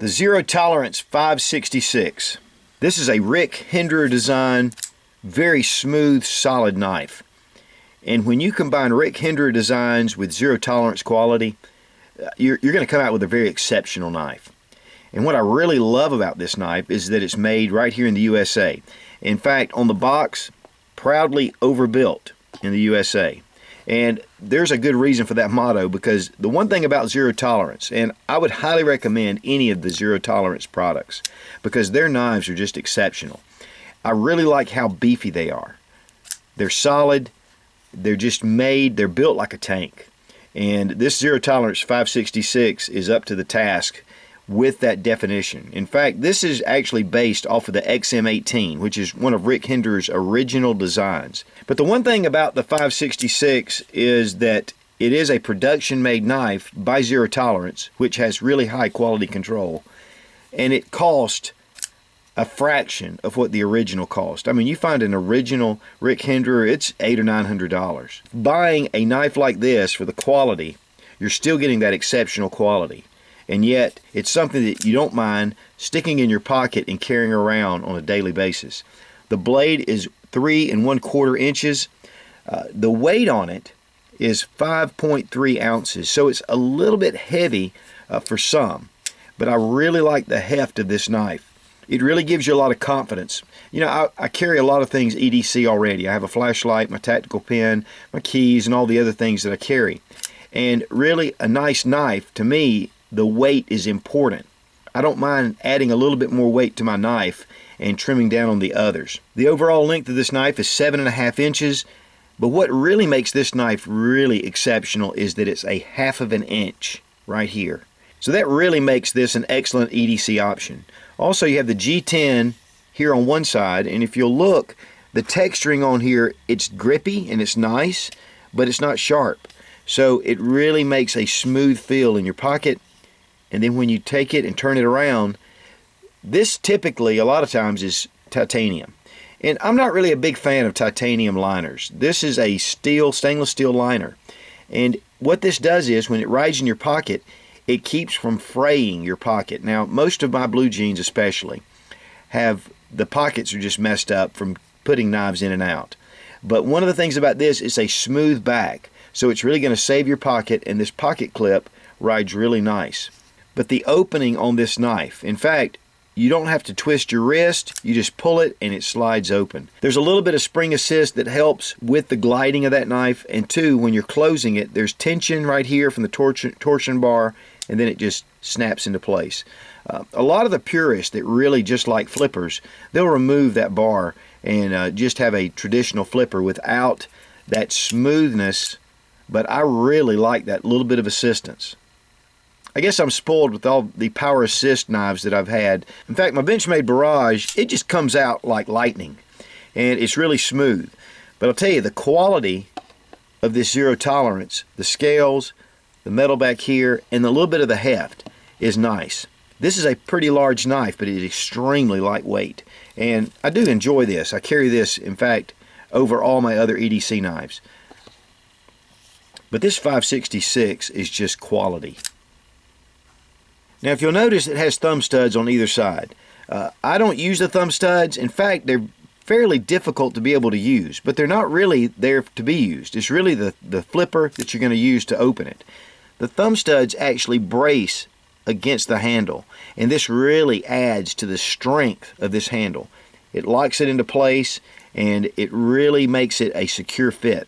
The Zero Tolerance 566. This is a Rick Hinderer design, very smooth, solid knife. And when you combine Rick Hinderer designs with zero tolerance quality, you're going to come out with a very exceptional knife. And what I really love about this knife is that it's made right here in the USA. In fact, on the box, proudly overbuilt in the USA. And there's a good reason for that motto, because the one thing about zero tolerance, and I would highly recommend any of the zero tolerance products, because their knives are just exceptional. I really like how beefy they are. They're solid, they're just made, they're built like a tank. And this Zero Tolerance 566 is up to the task with that definition. In fact, this is actually based off of the XM18, which is one of Rick Hinderer's original designs. But the one thing about the 566 is that it is a production-made knife by Zero Tolerance, which has really high quality control, and it cost a fraction of what the original cost. I mean, you find an original Rick Hinderer, it's $800 or $900. Buying a knife like this for the quality, you're still getting that exceptional quality. And yet, it's something that you don't mind sticking in your pocket and carrying around on a daily basis. The blade is 3 1/4 inches. The weight on it is 5.3 ounces, so it's a little bit heavy for some. But I really like the heft of this knife. It really gives you a lot of confidence. You know, I carry a lot of things EDC already. I have a flashlight, my tactical pen, my keys, and all the other things that I carry. And really, a nice knife, to me, the weight is important. I don't mind adding a little bit more weight to my knife and trimming down on the others. The overall length of this knife is 7.5 inches, but what really makes this knife really exceptional is that it's a 1/2 inch right here. So that really makes this an excellent EDC option. Also, you have the G10 here on one side, and if you'll look, the texturing on here, it's grippy and it's nice, but it's not sharp. So it really makes a smooth feel in your pocket. And then when you take it and turn it around, this typically a lot of times is titanium. And I'm not really a big fan of titanium liners. This is a stainless steel liner. And what this does is when it rides in your pocket, it keeps from fraying your pocket. Now, most of my blue jeans especially have, the pockets are just messed up from putting knives in and out. But one of the things about this is a smooth back. So it's really going to save your pocket, and this pocket clip rides really nice. But the opening on this knife, in fact, you don't have to twist your wrist, you just pull it and it slides open. There's a little bit of spring assist that helps with the gliding of that knife, and two, when you're closing it, there's tension right here from the torsion bar, and then it just snaps into place. A lot of the purists that really just like flippers, they'll remove that bar and just have a traditional flipper without that smoothness, but I really like that little bit of assistance. I guess I'm spoiled with all the power assist knives that I've had. In fact, my Benchmade Barrage, it just comes out like lightning, and it's really smooth. But I'll tell you, the quality of this Zero Tolerance, the scales, the metal back here, and the little bit of the heft is nice. This is a pretty large knife, but it is extremely lightweight, and I do enjoy this. I carry this, in fact, over all my other EDC knives. But this 566 is just quality. Now, if you'll notice, it has thumb studs on either side. I don't use the thumb studs. In fact, they're fairly difficult to be able to use, but they're not really there to be used. It's really the flipper that you're going to use to open it. The thumb studs actually brace against the handle, and this really adds to the strength of this handle. It locks it into place, and it really makes it a secure fit.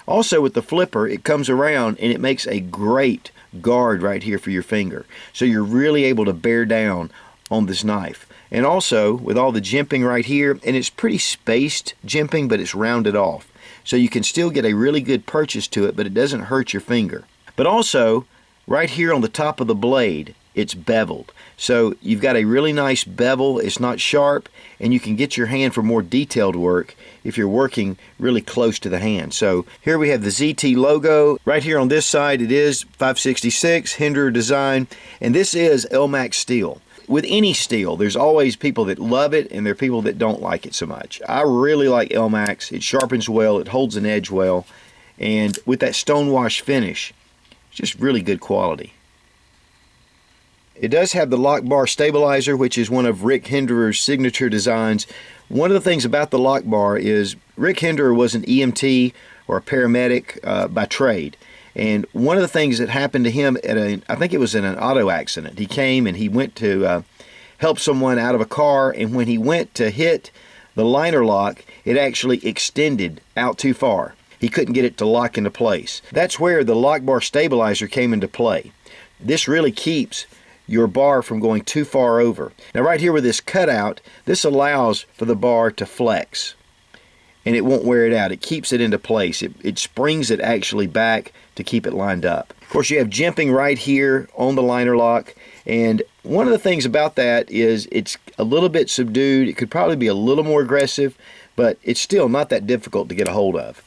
Also, with the flipper, it comes around and it makes a great guard right here for your finger. So you're really able to bear down on this knife. And also, with all the jimping right here, and it's pretty spaced jimping, but it's rounded off. So you can still get a really good purchase to it, but it doesn't hurt your finger. But also, right here on the top of the blade, it's beveled. So you've got a really nice bevel, it's not sharp, and you can get your hand for more detailed work if you're working really close to the hand. So here we have the ZT logo. Right here on this side, it is 566, Hinderer design, and this is Elmax steel. With any steel, there's always people that love it, and there are people that don't like it so much. I really like Elmax. It sharpens well, it holds an edge well, and with that stonewash finish, it's just really good quality. It does have the lock bar stabilizer, which is one of Rick Hinderer's signature designs. One of the things about the lock bar is Rick Hinderer was an EMT or a paramedic by trade. And one of the things that happened to him I think it was in an auto accident. He came and he went to help someone out of a car, and when he went to hit the liner lock, it actually extended out too far. He couldn't get it to lock into place. That's where the lock bar stabilizer came into play. This really keeps your bar from going too far over. Now right here with this cutout, this allows for the bar to flex, and it won't wear it out. It keeps it into place. It springs it actually back to keep it lined up. Of course, you have jimping right here on the liner lock, and one of the things about that is it's a little bit subdued. It could probably be a little more aggressive, but it's still not that difficult to get a hold of.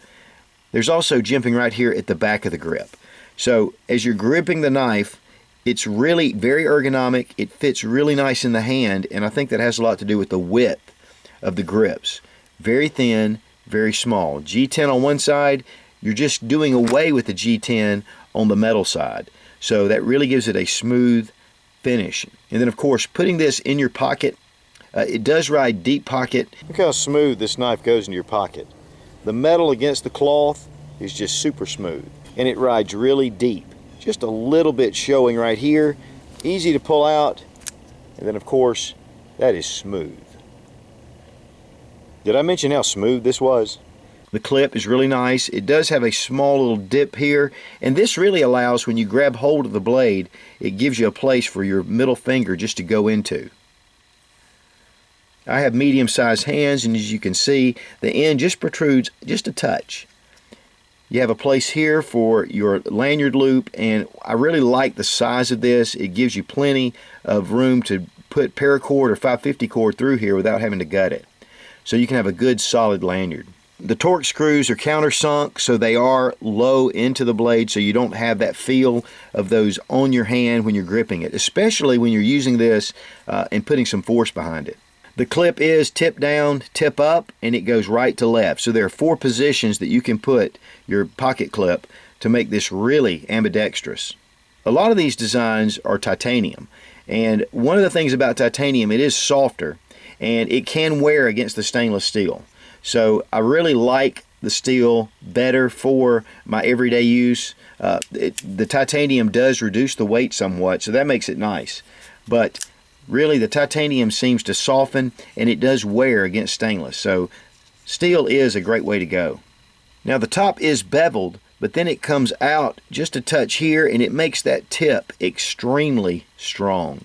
There's also jimping right here at the back of the grip. So as you're gripping the knife, it's really very ergonomic. It fits really nice in the hand, and I think that has a lot to do with the width of the grips. Very thin, very small. G10 on one side, you're just doing away with the G10 on the metal side. So that really gives it a smooth finish. And then of course, putting this in your pocket, it does ride deep pocket. Look how smooth this knife goes into your pocket. The metal against the cloth is just super smooth, and it rides really deep. Just a little bit showing right here, easy to pull out, and then of course, that is smooth. Did I mention how smooth this was? The clip is really nice. It does have a small little dip here, and this really allows, when you grab hold of the blade, it gives you a place for your middle finger just to go into. I have medium-sized hands, and as you can see, the end just protrudes just a touch. You have a place here for your lanyard loop, and I really like the size of this. It gives you plenty of room to put paracord or 550 cord through here without having to gut it. So you can have a good solid lanyard. The torque screws are countersunk, so they are low into the blade, so you don't have that feel of those on your hand when you're gripping it, especially when you're using this and putting some force behind it. The clip is tip down, tip up, and it goes right to left. So there are 4 positions that you can put your pocket clip to make this really ambidextrous. A lot of these designs are titanium, and one of the things about titanium, it is softer, and it can wear against the stainless steel. So I really like the steel better for my everyday use. The titanium does reduce the weight somewhat, so that makes it nice. But really, the titanium seems to soften, and it does wear against stainless. So steel is a great way to go. Now the top is beveled, but then it comes out just a touch here, and it makes that tip extremely strong.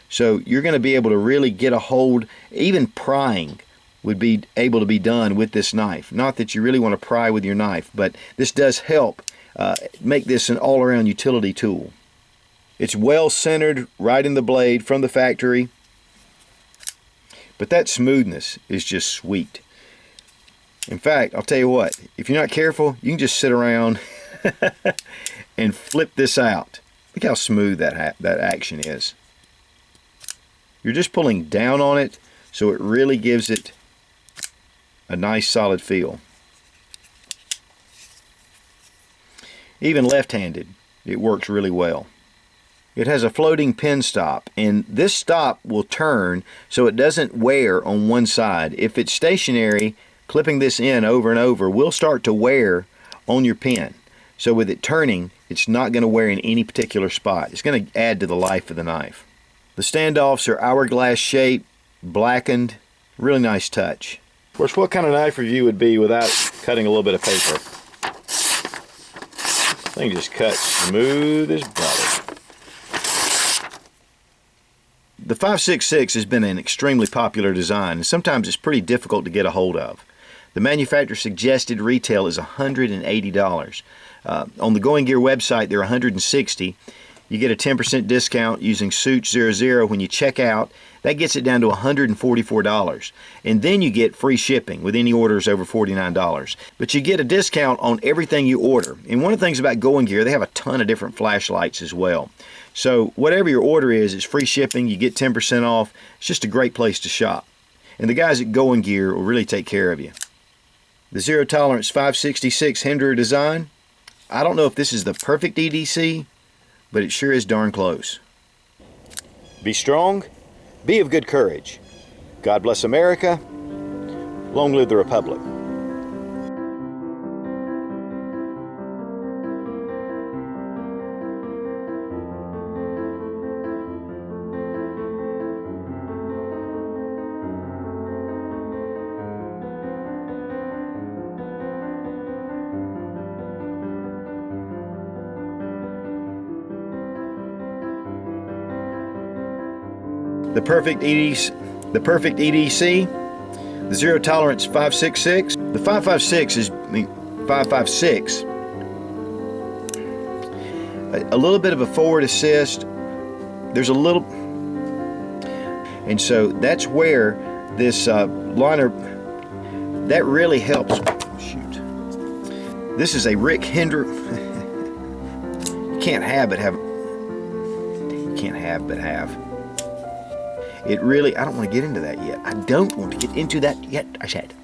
So you're going to be able to really get a hold. Even prying would be able to be done with this knife. Not that you really want to pry with your knife, but this does help make this an all-around utility tool. It's well centered right in the blade from the factory, but that smoothness is just sweet. In fact, I'll tell you what, if you're not careful, you can just sit around and flip this out. Look how smooth that action is. You're just pulling down on it, so it really gives it a nice solid feel. Even left-handed, it works really well. It has a floating pin stop, and this stop will turn so it doesn't wear on one side. If it's stationary, clipping this in over and over will start to wear on your pin. So with it turning, it's not going to wear in any particular spot. It's going to add to the life of the knife. The standoffs are hourglass shape, blackened, really nice touch. Of course, what kind of knife review would be without cutting a little bit of paper? This thing just cuts smooth as butter. The 5.66 has been an extremely popular design, and sometimes it's pretty difficult to get a hold of. The manufacturer suggested retail is $180. On the Going Gear website, they're $160. You get a 10% discount using Suits00 when you check out. That gets it down to $144. And then you get free shipping with any orders over $49. But you get a discount on everything you order. And one of the things about Going Gear, they have a ton of different flashlights as well. So whatever your order is, it's free shipping. You get 10% off. It's just a great place to shop. And the guys at Going Gear will really take care of you. The Zero Tolerance 566 Hinderer design. I don't know if this is the perfect EDC, but it sure is darn close. Be strong, be of good courage. God bless America. Long live the Republic. The perfect EDC, the zero tolerance 566. The 556 is 556. A little bit of a forward assist. There's a little, and so that's where this liner, that really helps. Shoot. This is a Rick Hinderer. You can't have but have. You can't have but have. It really, I don't want to get into that yet. I don't want to get into that yet, I said.